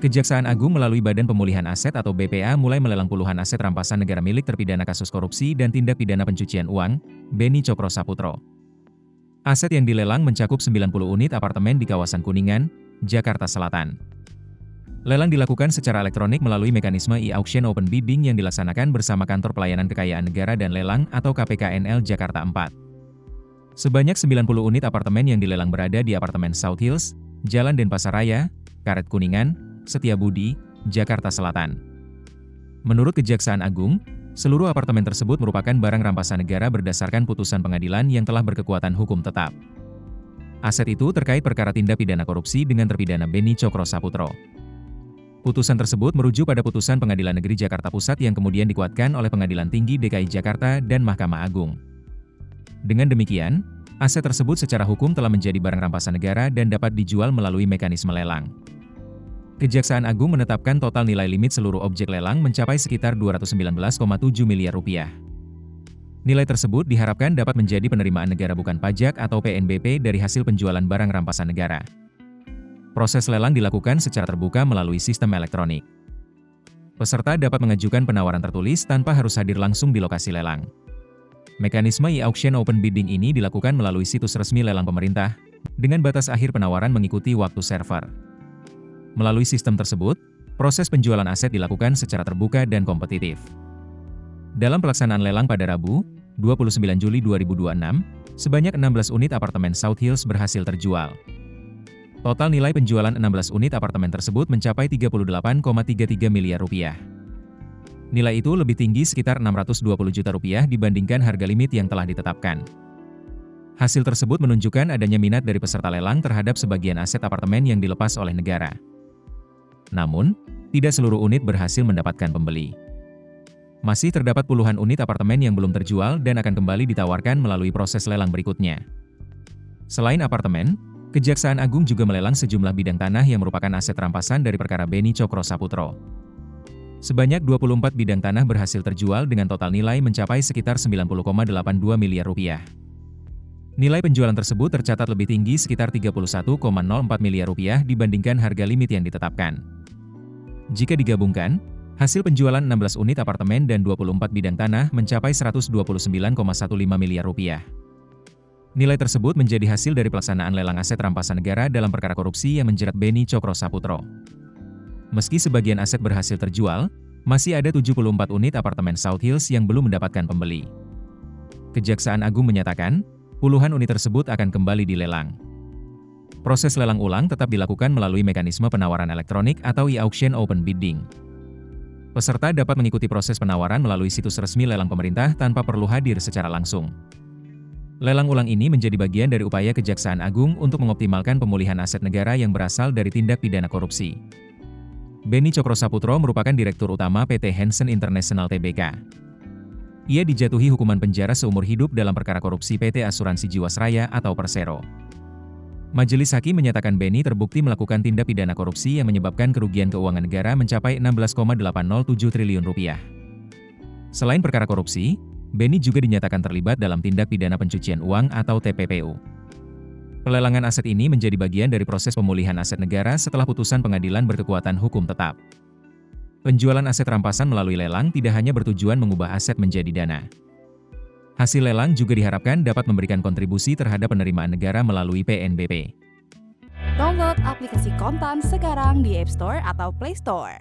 Kejaksaan Agung melalui Badan Pemulihan Aset atau BPA mulai melelang puluhan aset rampasan negara milik terpidana kasus korupsi dan tindak pidana pencucian uang, Beni Cokro-Saputro. Aset yang dilelang mencakup 90 unit apartemen di kawasan Kuningan, Jakarta Selatan. Lelang dilakukan secara elektronik melalui mekanisme e-auction open bidding yang dilaksanakan bersama Kantor Pelayanan Kekayaan Negara dan Lelang atau KPKNL Jakarta 4. Sebanyak 90 unit apartemen yang dilelang berada di apartemen South Hills, Jalan Denpasaraya, Karet Kuningan, Setiabudi, Jakarta Selatan. Menurut Kejaksaan Agung, seluruh apartemen tersebut merupakan barang rampasan negara berdasarkan putusan pengadilan yang telah berkekuatan hukum tetap. Aset itu terkait perkara tindak pidana korupsi dengan terpidana Beni Cokro-Saputro. Putusan tersebut merujuk pada putusan Pengadilan Negeri Jakarta Pusat yang kemudian dikuatkan oleh Pengadilan Tinggi DKI Jakarta dan Mahkamah Agung. Dengan demikian, aset tersebut secara hukum telah menjadi barang rampasan negara dan dapat dijual melalui mekanisme lelang. Kejaksaan Agung menetapkan total nilai limit seluruh objek lelang mencapai sekitar Rp219,7 miliar. Nilai tersebut diharapkan dapat menjadi penerimaan negara bukan pajak atau PNBP dari hasil penjualan barang rampasan negara. Proses lelang dilakukan secara terbuka melalui sistem elektronik. Peserta dapat mengajukan penawaran tertulis tanpa harus hadir langsung di lokasi lelang. Mekanisme e-auction open bidding ini dilakukan melalui situs resmi lelang pemerintah, dengan batas akhir penawaran mengikuti waktu server. Melalui sistem tersebut, proses penjualan aset dilakukan secara terbuka dan kompetitif. Dalam pelaksanaan lelang pada Rabu, 29 Juli 2026, sebanyak 16 unit apartemen South Hills berhasil terjual. Total nilai penjualan 16 unit apartemen tersebut mencapai Rp38,33 miliar. Nilai itu lebih tinggi sekitar Rp620 juta dibandingkan harga limit yang telah ditetapkan. Hasil tersebut menunjukkan adanya minat dari peserta lelang terhadap sebagian aset apartemen yang dilepas oleh negara. Namun, tidak seluruh unit berhasil mendapatkan pembeli. Masih terdapat puluhan unit apartemen yang belum terjual dan akan kembali ditawarkan melalui proses lelang berikutnya. Selain apartemen, Kejaksaan Agung juga melelang sejumlah bidang tanah yang merupakan aset rampasan dari perkara Beni Cokro-Saputro. Sebanyak 24 bidang tanah berhasil terjual dengan total nilai mencapai sekitar Rp90,82 miliar. Nilai penjualan tersebut tercatat lebih tinggi sekitar Rp31,04 miliar dibandingkan harga limit yang ditetapkan. Jika digabungkan, hasil penjualan 16 unit apartemen dan 24 bidang tanah mencapai Rp129,15 miliar. Nilai tersebut menjadi hasil dari pelaksanaan lelang aset rampasan negara dalam perkara korupsi yang menjerat Beni Cokro-Saputro. Meski sebagian aset berhasil terjual, masih ada 74 unit apartemen South Hills yang belum mendapatkan pembeli. Kejaksaan Agung menyatakan, puluhan unit tersebut akan kembali dilelang. Proses lelang ulang tetap dilakukan melalui mekanisme penawaran elektronik atau e-auction open bidding. Peserta dapat mengikuti proses penawaran melalui situs resmi lelang pemerintah tanpa perlu hadir secara langsung. Lelang ulang ini menjadi bagian dari upaya Kejaksaan Agung untuk mengoptimalkan pemulihan aset negara yang berasal dari tindak pidana korupsi. Beni Cokro-Saputro merupakan Direktur Utama PT Hansen International Tbk. Ia dijatuhi hukuman penjara seumur hidup dalam perkara korupsi PT Asuransi Jiwasraya atau Persero. Majelis Hakim menyatakan Beni terbukti melakukan tindak pidana korupsi yang menyebabkan kerugian keuangan negara mencapai Rp16,807 triliun. Selain perkara korupsi, Beni juga dinyatakan terlibat dalam tindak pidana pencucian uang atau TPPU. Pelelangan aset ini menjadi bagian dari proses pemulihan aset negara setelah putusan pengadilan berkekuatan hukum tetap. Penjualan aset rampasan melalui lelang tidak hanya bertujuan mengubah aset menjadi dana. Hasil lelang juga diharapkan dapat memberikan kontribusi terhadap penerimaan negara melalui PNBP. Download aplikasi Kontan sekarang di App Store atau Play Store.